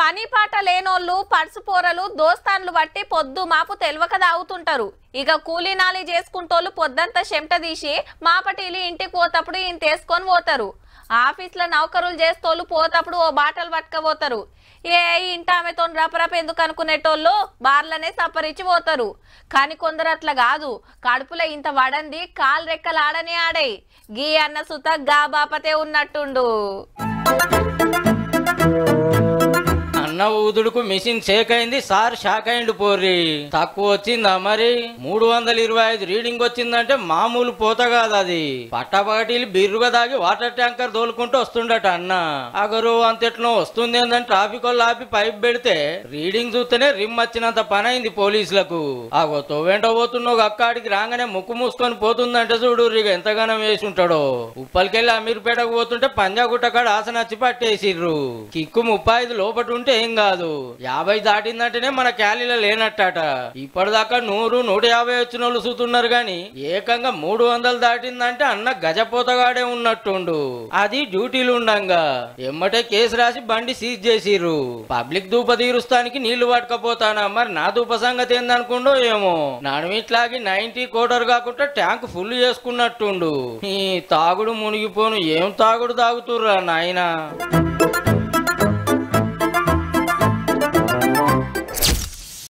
పని పాట లేనోళ్ళు పర్సు పోరలు దోస్తాన్లు బట్టి పొద్దు మాపు తెలవక తాగుతుంటారు. ఇక కూలీనాలి చేసుకుంటోళ్ళు పొద్దంతా చెమట తీసి మాపటీలు ఇంటికి పోతప్పుడు ఈయన తీసుకొని పోతారు. ఆఫీస్లో నౌకరులు చేస్తోళ్ళు పోతప్పుడు ఓ బాటలు పట్టుకపోతారు. ఏ ఇంట ఆమెతో రపరప ఎందుకు అనుకునేటోళ్ళు బార్లనే సపరించి పోతారు. కానీ కొందరు అట్లా కాదు, కడుపులో ఇంత వడంది కాలు రెక్కలు ఆడనే ఆడాయి. గీ అన్న సుత గా బాపతే ఉన్నట్టుండు. అన్న ఊదుడుకు మిషన్ షేక్ అయింది, సార్ షాక్ అయిండు. పోర్రి తక్కువ వచ్చిందా మరి? 325 రీడింగ్ వచ్చిందంటే మామూలు పోత కాదు అది. పట్టపగటిలు బిర్రుగా దాగి వాటర్ ట్యాంకర్ తోలుకుంటూ వస్తుండట అన్న. అగరు అంతెట్లో వస్తుంది ఏందని ట్రాఫిక్ వాళ్ళు ఆపి పైప్ పెడితే రీడింగ్ చూస్తేనే రిమ్ వచ్చినంత పని అయింది పోలీసులకు. ఆగో తోవేంటో పోతున్నావు అక్కడికి రాగానే ముక్కు మూసుకొని పోతుందంటే చూడు ఇక ఎంతగానో వేసి ఉంటాడో. ఉప్పలికెళ్ళి అమీర్పేటకు పోతుంటే పంజాగుట్ట కాడ ఆసనచ్చి పట్టేసిర్రు. కిక్కు 35 లోపటి ఉంటే ఏం కాదు, 50 దాటిందంటేనే మన క్యాలీలో లేనట్టట. ఇప్పటిదాకా 100, 150 వచ్చిన వాళ్ళు చూస్తున్నారు గాని ఏకంగా 300 దాటిందంటే అన్న గజపోతగాడే ఉన్నట్టుండు. అది డ్యూటీలు ఉండంగా ఎమ్మటే కేసు రాసి బండి సీజ్ చేసిర్రు. పబ్లిక్ దూప తీరుస్తానికి నీళ్లు పట్టుకపోతానా, మరి నా దూప సంగతి ఏందనుకుండో ఏమో. నడుమిట్లాగి 90 కోటర్ కాకుండా ట్యాంక్ ఫుల్ చేసుకున్నట్టుండు. ఈ తాగుడు మునిగిపోను, ఏం తాగుడు తాగుతుర్రా నాయనా.